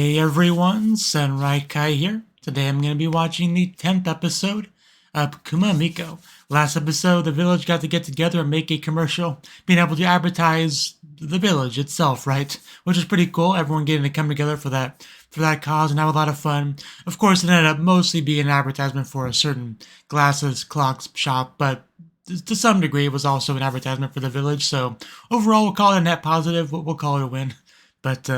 Hey everyone, Kai here. Today I'm going to be watching the 10th episode of Kuma MIko. Last episode, the village got to get together and make a commercial, being able to advertise the village itself, right? Which is pretty cool. Everyone getting to come together for that cause and have a lot of fun. Of course, it ended up mostly being an advertisement for a certain glasses clocks shop, but to some degree, it was also an advertisement for the village. So overall, we'll call it a net positive. We'll call it a win. But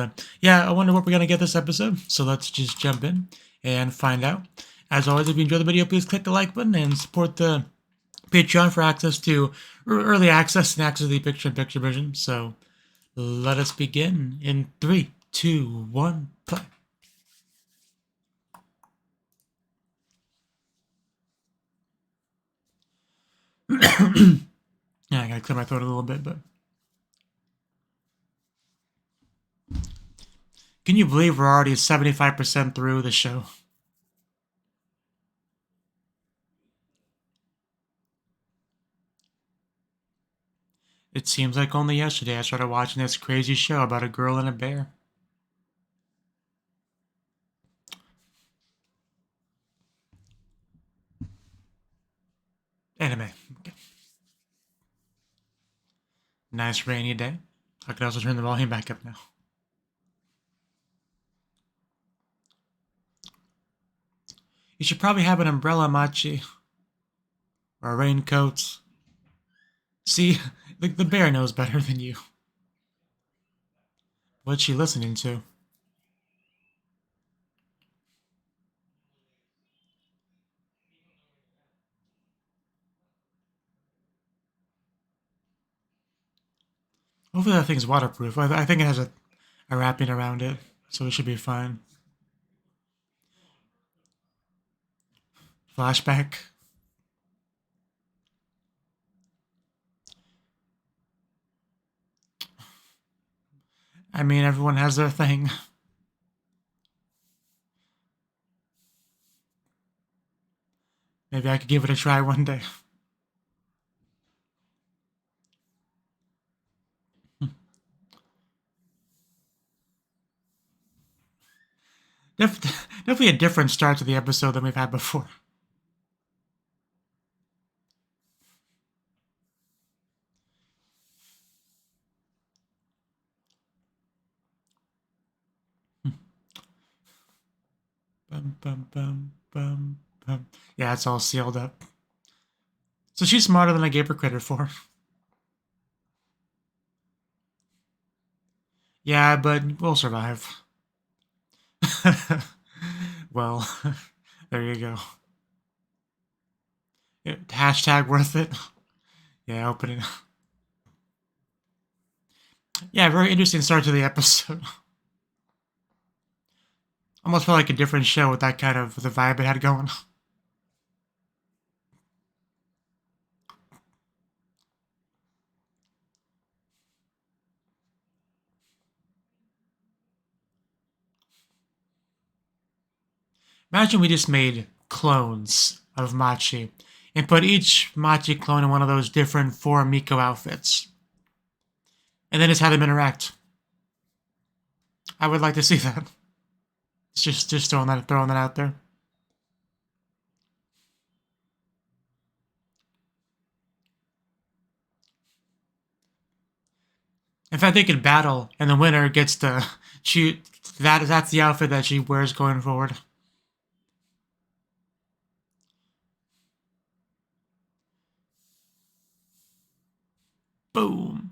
yeah, I wonder what we're going to get this episode. So let's just jump in and find out. As always, if you enjoyed the video, please click the like button and support the Patreon for access to early access and access to the picture-in-picture version. So let us begin in 3, 2, 1, play. Yeah, I gotta clear my throat a little bit, but can you believe we're already 75% through the show? It seems like only yesterday I started watching this crazy show about a girl and a bear. Anime. Okay. Nice rainy day. I could also turn the volume back up now. You should probably have an umbrella, Machi. Or a raincoat. See, the bear knows better than you. What's she listening to? Hopefully that thing's waterproof. I think it has a wrapping around it, so it should be fine. Flashback. I mean, everyone has their thing. Maybe I could give it a try one day. Definitely a different start to the episode than we've had before. Bum, bum, bum, bum, bum. Yeah, it's all sealed up. So she's smarter than I gave her credit for. Yeah, but we'll survive. Well, there you go. Hashtag worth it. Yeah, open it. Yeah, very interesting start to the episode. Almost felt like a different show with that kind of the vibe it had going. Imagine we just made clones of Machi and put each Machi clone in one of those different 4 MIko outfits. And then just have them interact. I would like to see that. It's just throwing that out there. In fact, they could battle, and the winner gets to choose. That's the outfit that she wears going forward. Boom.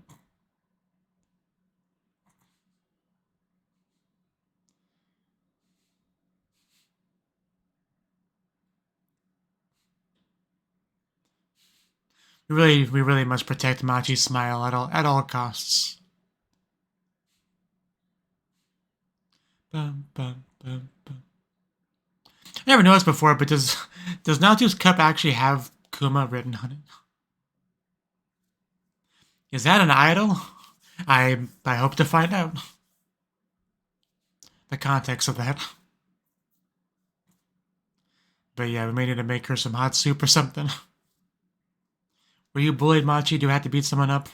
We really must protect Machi's smile at all costs. Bum, bum, bum, bum. I never noticed before, but does Naoto's cup actually have Kuma written on it? Is that an idol? I hope to find out the context of that. But yeah, we may need to make her some hot soup or something. Were you bullied, Machi? Do I have to beat someone up?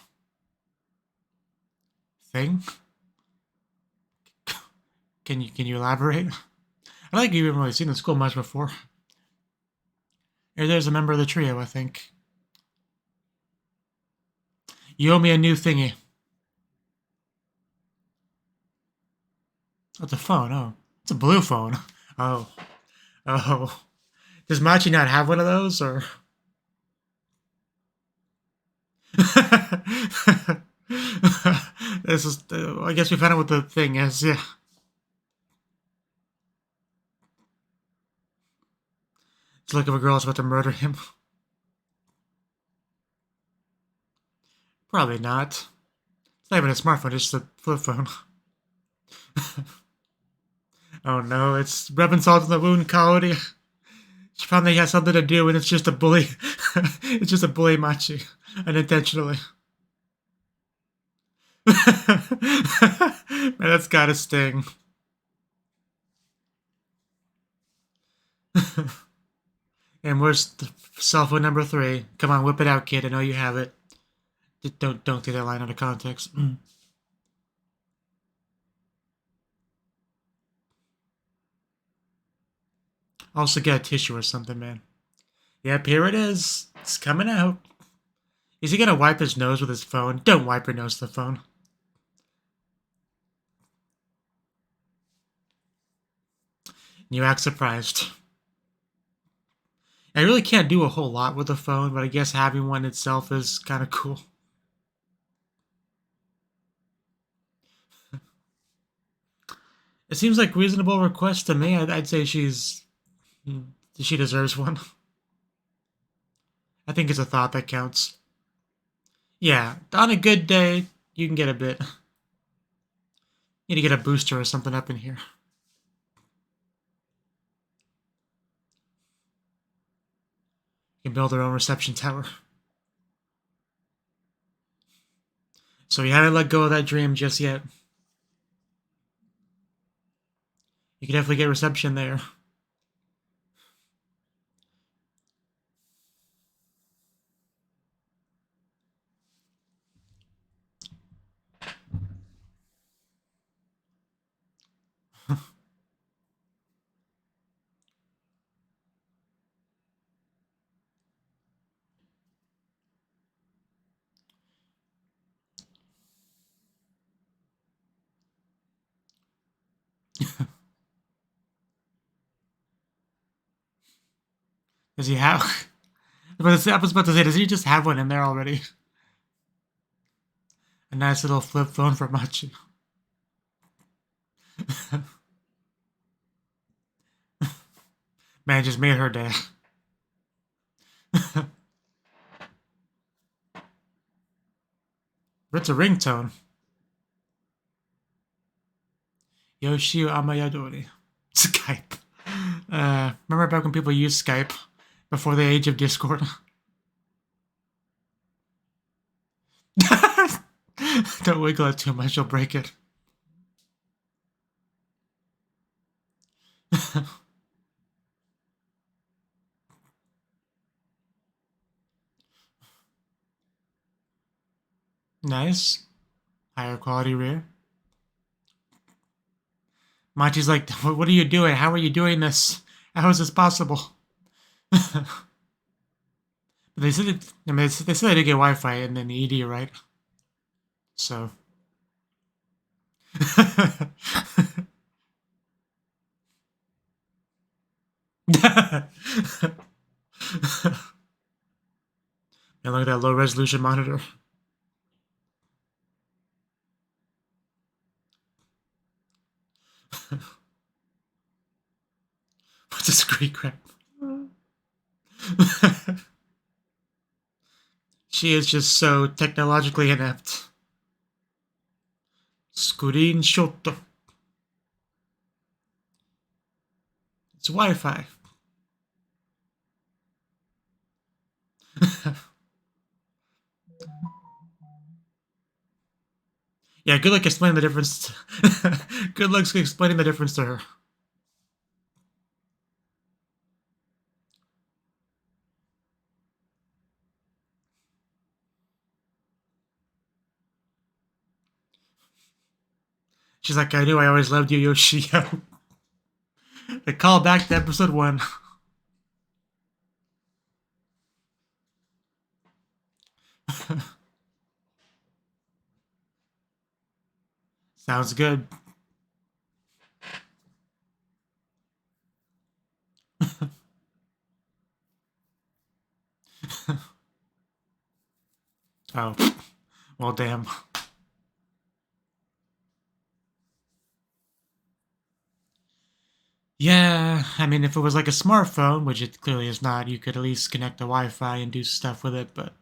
Thing? Can you elaborate? I don't think you've even really seen the school much before. Here, there's a member of the trio, I think. You owe me a new thingy. Oh, it's a phone. Oh, it's a blue phone. Oh, oh. Does Machi not have one of those, or? This is. I guess we found out what the thing is. Yeah. It's like if a girl is about to murder him. Probably not. It's not even a smartphone, just a flip phone. Oh no, it's rubbing salt in the wound, Kaori. She probably has something to do, and it's just a bully. It's just a bully Machi, unintentionally. Man, that's gotta sting. And where's the cell phone number 3? Come on, whip it out, kid. I know you have it. Don't take that line out of context. Also get a tissue or something, man. Yep, here it is. It's coming out. Is he gonna wipe his nose with his phone? Don't wipe your nose with the phone. You act surprised. I really can't do a whole lot with the phone, but I guess having one itself is kind of cool. It seems like reasonable request to me. I'd say she deserves one. I think it's a thought that counts. Yeah, on a good day, you can get a bit. Need to get a booster or something up in here. You can build their own reception tower. So you haven't let go of that dream just yet. You can definitely get reception there. Does he have? I was about to say, does he just have one in there already? A nice little flip phone for Machi. Man, just made her day. It's a ringtone. Yoshio Amayadori. Skype. Remember back when people used Skype? Before the age of Discord? Don't wiggle it too much, you'll break it. Nice. Higher quality rear. Machi's like, what are you doing? How are you doing this? How is this possible? But they said they said they did get Wi-Fi and then the ED, right? So. And look at that low resolution monitor. What's a screen grab? She is just so technologically inept. Screenshot. It's Wi-Fi. Yeah, good luck explaining the difference. Good luck explaining the difference to her. She's like, I knew I always loved you, Yoshio. The call back to episode 1. Sounds good. Oh, well, damn. Yeah, I mean, if it was like a smartphone, which it clearly is not, you could at least connect to Wi-Fi and do stuff with it, but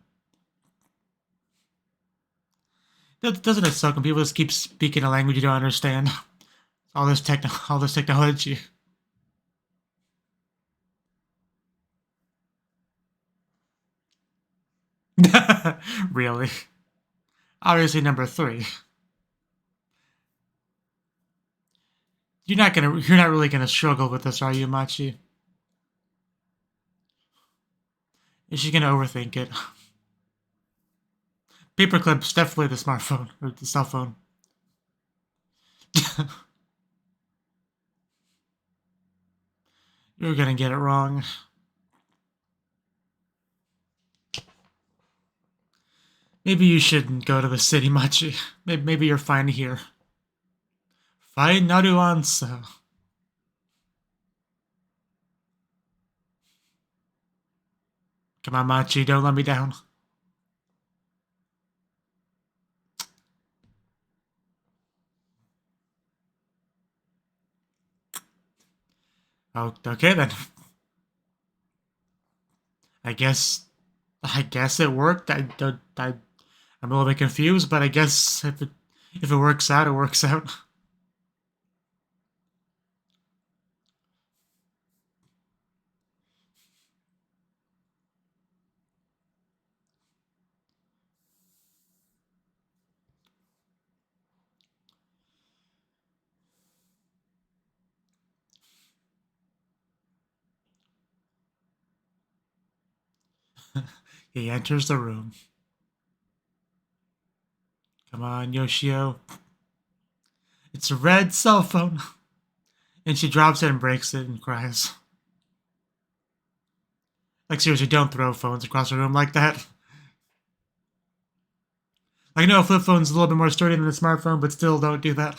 doesn't it suck when people just keep speaking a language you don't understand? All this technology. Really? Obviously, number 3. You're not really gonna struggle with this, are you, Machi? Is she gonna overthink it? Paperclip's definitely the smartphone or the cell phone. You're gonna get it wrong. Maybe you shouldn't go to the city, Machi. Maybe you're fine here. Fine, naru ansa. Come on, Machi, don't let me down. Oh, okay then. I guess it worked. I'm a little bit confused, but I guess if it works out, it works out. He enters the room. Come on, Yoshio. It's a red cell phone. And she drops it and breaks it and cries. Like, seriously, don't throw phones across the room like that. I know a flip phone's a little bit more sturdy than a smartphone, but still don't do that.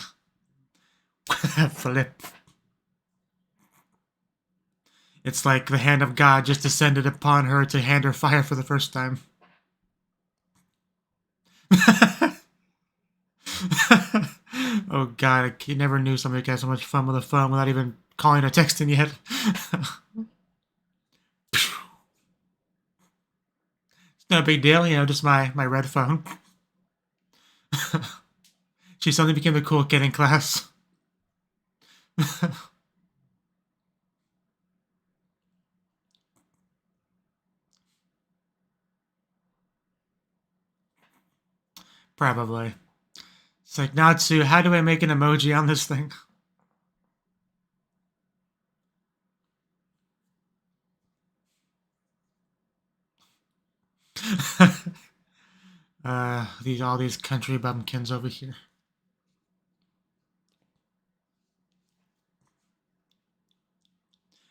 Flip. It's like the hand of God just descended upon her to hand her fire for the first time. Oh god, I never knew somebody could have so much fun with a phone without even calling or texting yet. It's no big deal, just my red phone. She suddenly became the cool kid in class. Probably. It's like, Natsu, how do I make an emoji on this thing? All these country bumpkins over here.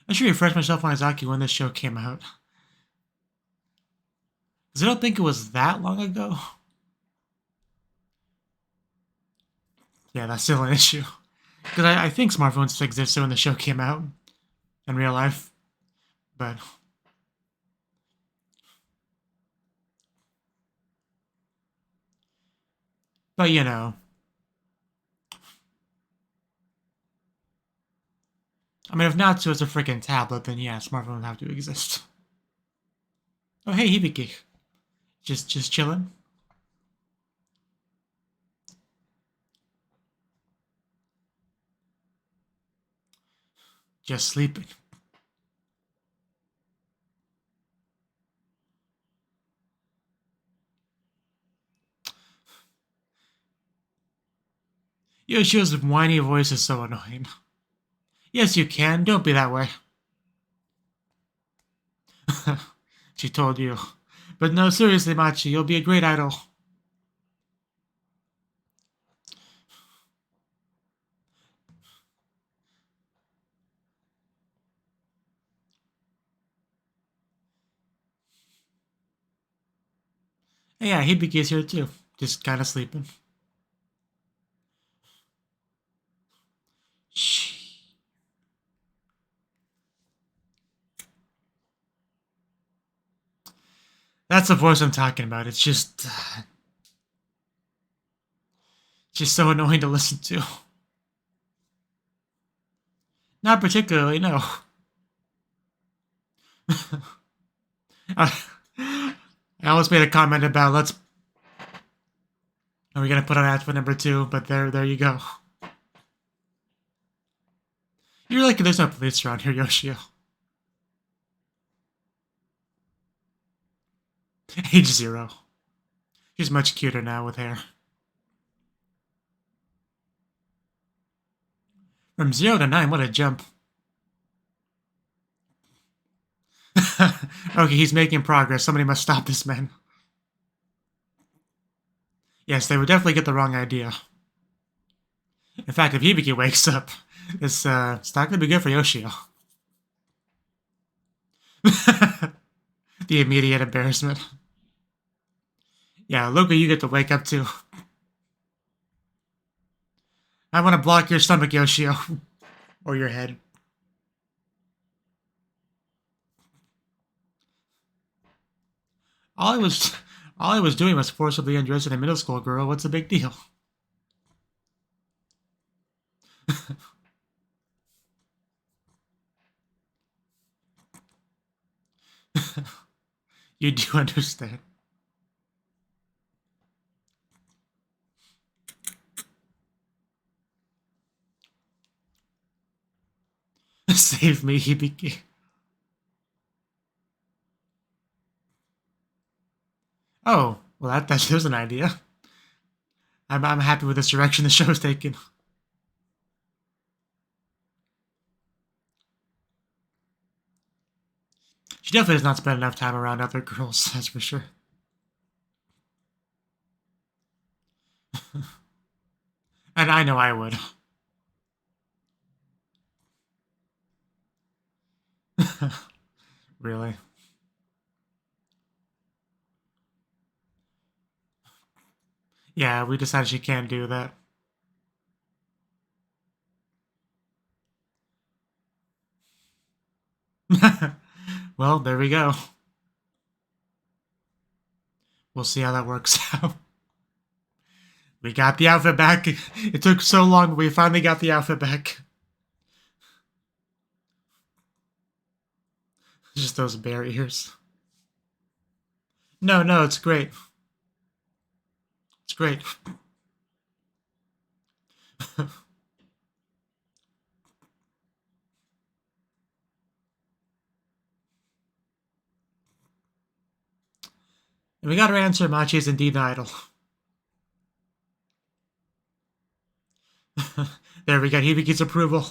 I should refresh myself on exactly when this show came out. Because I don't think it was that long ago. Yeah, that's still an issue. Because I think smartphones existed when the show came out in real life. But you know. I mean, if Natsu is a freaking tablet, then yeah, smartphones have to exist. Oh, hey, Hibiki. Just chilling? Just sleeping. Yoshio's whiny voice is so annoying. Yes, you can. Don't be that way. She told you. But no, seriously, Machi, you'll be a great idol. Yeah, Hibiki's here too. Just kind of sleeping. Shh. That's the voice I'm talking about. It's just so annoying to listen to. Not particularly, no. I almost made a comment about are we gonna put on outfit number 2? But there you go. You're like, there's no police around here, Yoshio. Age 0. She's much cuter now with hair. From 0 to 9, what a jump. Okay, he's making progress. Somebody must stop this man. Yes, they would definitely get the wrong idea. In fact, if Hibiki wakes up, it's not going to be good for Yoshio. The immediate embarrassment. Yeah, Luca, you get to wake up too. I want to block your stomach, Yoshio. Or your head. All I was doing was forcibly undressing a middle school girl. What's the big deal? You do understand. Save me, Hibiki. Oh, well, there's an idea. I'm happy with this direction the show's taken. She definitely does not spend enough time around other girls, that's for sure. And I know I would. Really? Yeah, we decided she can't do that. Well, there we go. We'll see how that works out. We got the outfit back. It took so long, but we finally got the outfit back. Just those bear ears. No, it's great. It's great. And we got our answer. Machi is indeed an idol. There we got Hibiki's approval.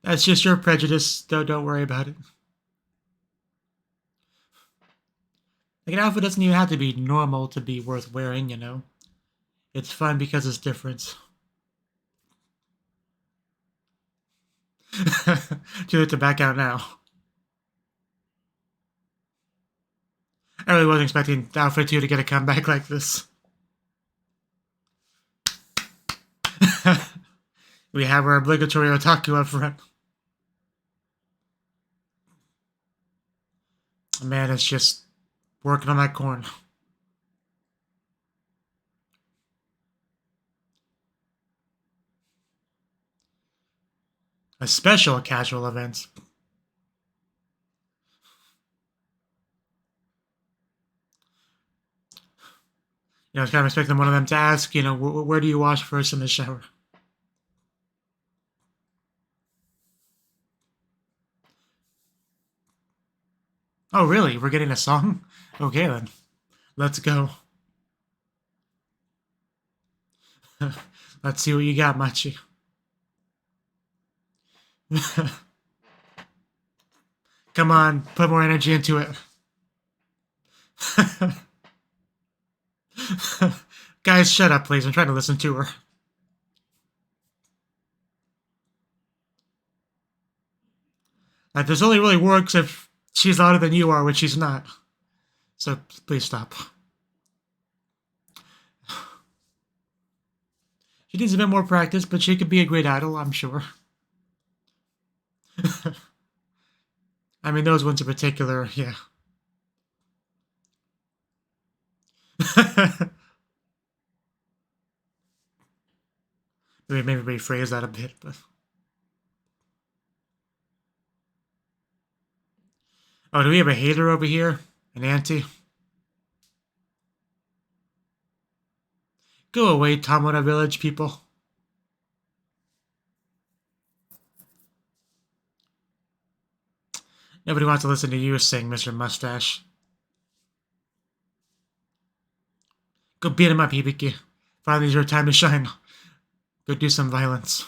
That's just your prejudice. Don't worry about it. Like, an outfit doesn't even have to be normal to be worth wearing, you know. It's fun because it's different. Too late to back out now. I really wasn't expecting Outfit 2 to get a comeback like this. We have our obligatory otaku up front. Man, it's just working on that corn. A special casual event. You know, I was kind of expecting one of them to ask, you know, where do you wash first in the shower? Oh, really? We're getting a song? Okay, then. Let's go. Let's see what you got, Machi. Come on, put more energy into it. Guys, shut up, please. I'm trying to listen to her. Like, this only really works if she's louder than you are, which she's not. So please stop. She needs a bit more practice, but she could be a great idol, I'm sure. I mean, those ones in particular, yeah. Maybe rephrase that a bit, but... Oh, do we have a hater over here? An anti? Go away, Tamura Village people. Nobody wants to listen to you sing, Mr. Mustache. Go beat him up, Hibiki. Finally, it's your time to shine. Go do some violence.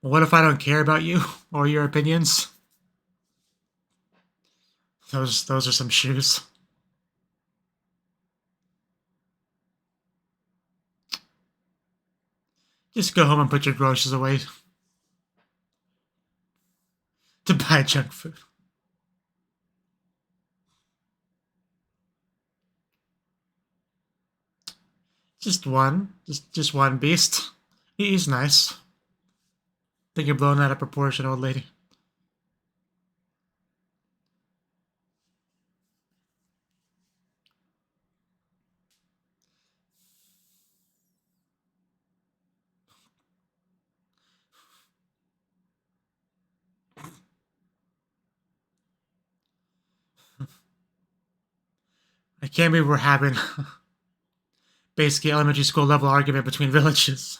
What if I don't care about you or your opinions? Those are some shoes. Just go home and put your groceries away. To buy junk food. Just one. Just one beast. He's nice. Think you're blown out of proportion, old lady. I can't believe we're having basically elementary school level argument between villages.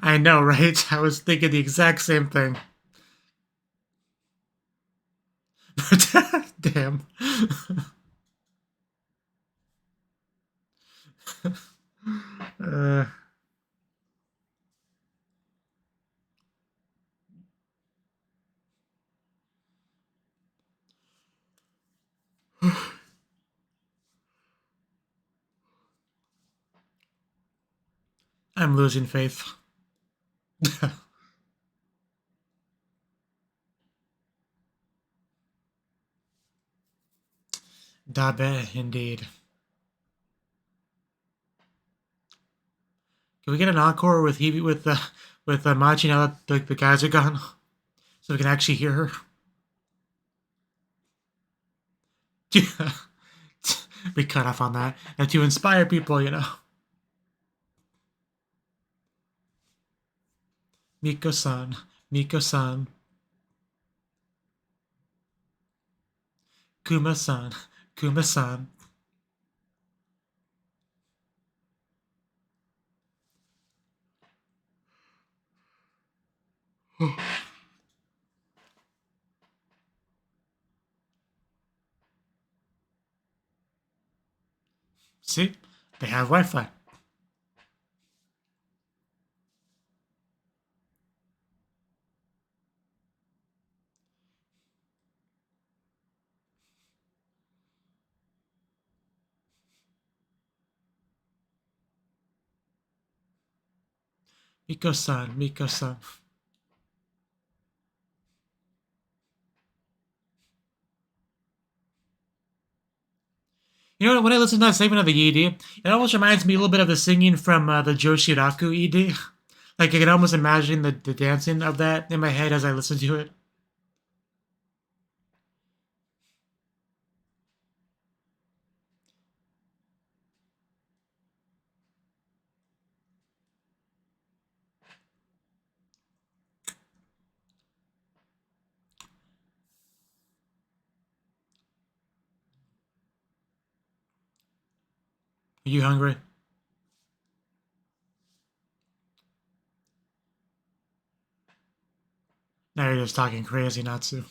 I know, right? I was thinking the exact same thing. Damn. I'm losing faith. Dabe, indeed. Can we get an encore with Hebe with Machi now that the guys are gone, so we can actually hear her? We cut off on that, and to inspire people, you know. Miko-san, Miko-san, Kuma-san, Kuma-san. See, they have Wi-Fi. Miko-san, Miko-san. You know what, when I listen to that segment of the ED, it almost reminds me a little bit of the singing from the Joshiraku ED. Like, I can almost imagine the dancing of that in my head as I listen to it. Are you hungry? Now you're just talking crazy, Natsu.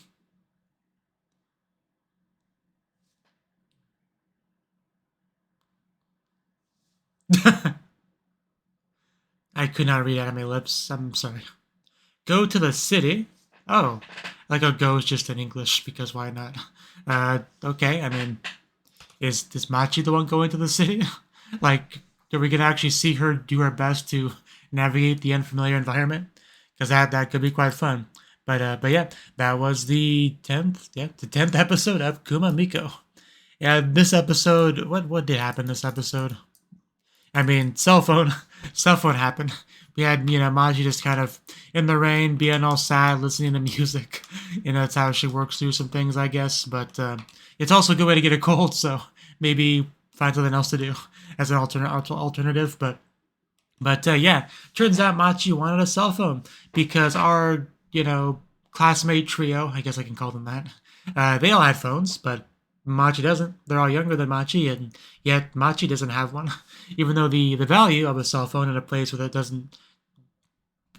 I could not read out of my lips. I'm sorry. Go to the city. Oh, like a go is just in English because why not? Okay. I mean, is Machi the one going to the city? Like, are we gonna actually see her do her best to navigate the unfamiliar environment? Because that could be quite fun. But yeah, that was the 10th episode of Kuma MIko. Yeah, this episode, what did happen this episode? I mean, cell phone happened. We had, Maji just kind of in the rain, being all sad, listening to music. That's how she works through some things, I guess. But it's also a good way to get a cold, so maybe find something else to do as an alternative. But yeah, turns out Machi wanted a cell phone because our, classmate trio, I guess I can call them that, they all had phones, but Machi doesn't. They're all younger than Machi, and yet Machi doesn't have one. Even though the value of a cell phone in a place where that doesn't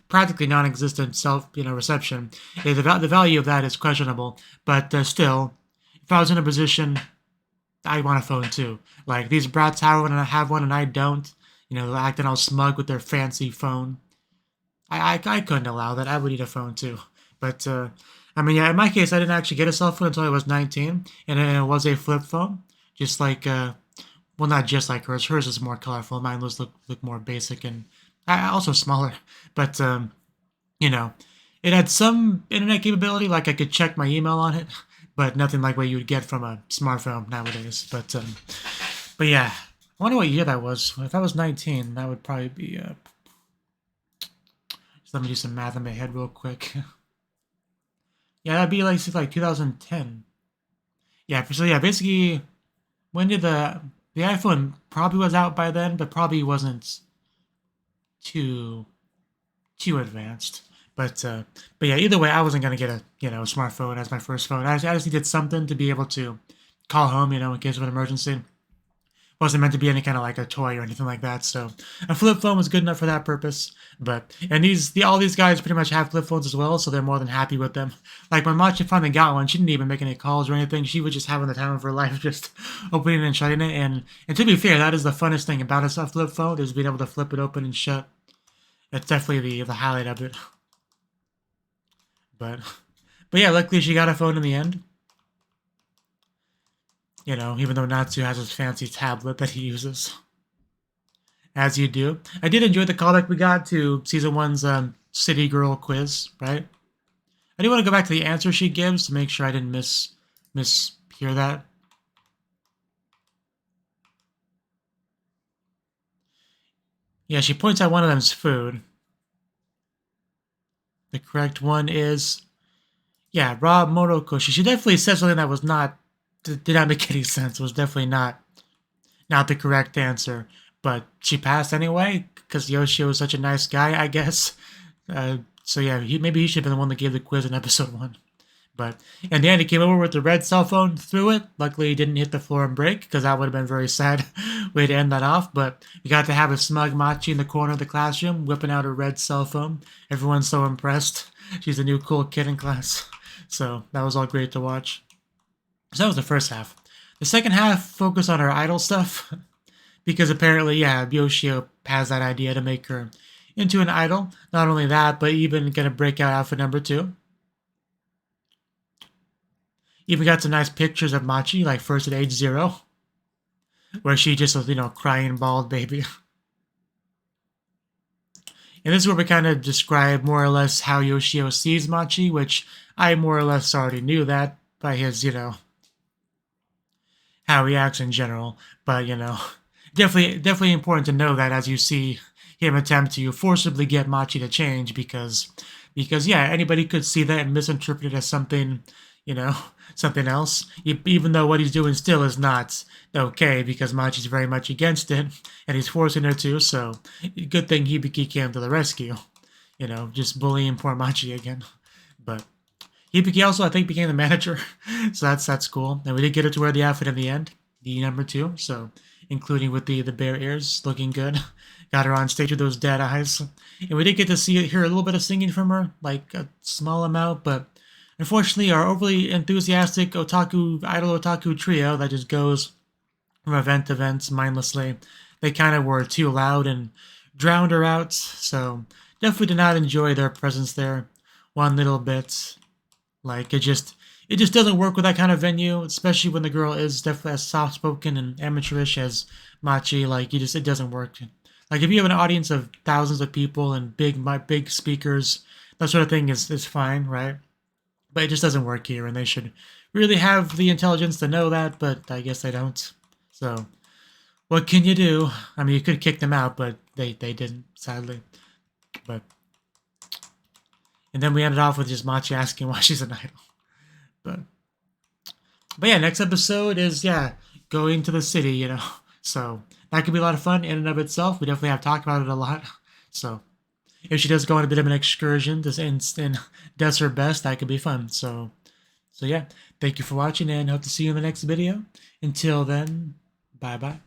practically non-existent reception, the value of that is questionable. But still, if I was in a position, I want a phone too. Like these brats have one and I don't. They're acting all smug with their fancy phone. I couldn't allow that. I would need a phone too. But I mean, yeah, in my case, I didn't actually get a cell phone until I was 19, and it was a flip phone, just like, well, not just like hers. Hers is more colorful. Mine was look more basic and also smaller. But it had some internet capability, like I could check my email on it, but nothing like what you would get from a smartphone nowadays. But yeah, I wonder what year that was. If I was 19, that would probably be. Just let me do some math in my head real quick. Yeah, that'd be like 2010. Yeah, so yeah, basically, when did the iPhone probably was out by then, but probably wasn't too advanced. But yeah, either way, I wasn't gonna get a smartphone as my first phone. I just needed something to be able to call home, in case of an emergency. Wasn't meant to be any kind of like a toy or anything like that. So a flip phone was good enough for that purpose. And all these guys pretty much have flip phones as well, so they're more than happy with them. Like when Machi finally got one, she didn't even make any calls or anything. She was just having the time of her life, just opening and shutting it. And to be fair, that is the funnest thing about a flip phone, is being able to flip it open and shut. It's definitely the highlight of it. But yeah, luckily she got a phone in the end. Even though Natsu has his fancy tablet that he uses. As you do. I did enjoy the callback we got to Season 1's City Girl quiz, right? I do want to go back to the answer she gives to make sure I didn't mishear that. Yeah, she points out one of them's food. The correct one is, yeah, raw morokoshi. She definitely said something that was did not make any sense. It was definitely not the correct answer. But she passed anyway, because Yoshio was such a nice guy, I guess. So yeah, maybe he should have been the one that gave the quiz in episode 1. But in the end, he came over with the red cell phone, threw it. Luckily, he didn't hit the floor and break, because that would have been a very sad way to end that off. But we got to have a smug Machi in the corner of the classroom, whipping out a red cell phone. Everyone's so impressed. She's a new cool kid in class. So that was all great to watch. So that was the first half. The second half focused on her idol stuff, because apparently, yeah, Yoshio has that idea to make her into an idol. Not only that, but even gonna break out outfit number 2. Even got some nice pictures of Machi, like first at age 0, where she just was, crying bald baby. And this is where we kind of describe more or less how Yoshio sees Machi, which I more or less already knew that by his, how he acts in general. But, definitely important to know that as you see him attempt to forcibly get Machi to change, because yeah, anybody could see that and misinterpret it as something, something else, even though what he's doing still is not okay, because Machi's very much against it, and he's forcing her to, so good thing Hibiki came to the rescue, just bullying poor Machi again. But Hibiki also, I think, became the manager, so that's cool. And we did get her to wear the outfit in the end, the number 2, so including with the bear ears, looking good. Got her on stage with those dead eyes. And we did get to hear a little bit of singing from her, like a small amount, but unfortunately our overly enthusiastic idol otaku trio that just goes from event to event mindlessly, they kind of were too loud and drowned her out. So definitely did not enjoy their presence there one little bit. Like it just doesn't work with that kind of venue, especially when the girl is definitely as soft spoken and amateurish as Machi. Like it doesn't work. Like if you have an audience of thousands of people and big speakers, that sort of thing is fine, right? But it just doesn't work here, and they should really have the intelligence to know that, but I guess they don't. So what can you do? I mean, you could kick them out, but they didn't, sadly. But and then we ended off with just Machi asking why she's an idol. But yeah, next episode is going to the city, you know. So that could be a lot of fun in and of itself. We definitely have talked about it a lot. So if she does go on a bit of an excursion and does her best, that could be fun. So yeah, thank you for watching and hope to see you in the next video. Until then, bye bye.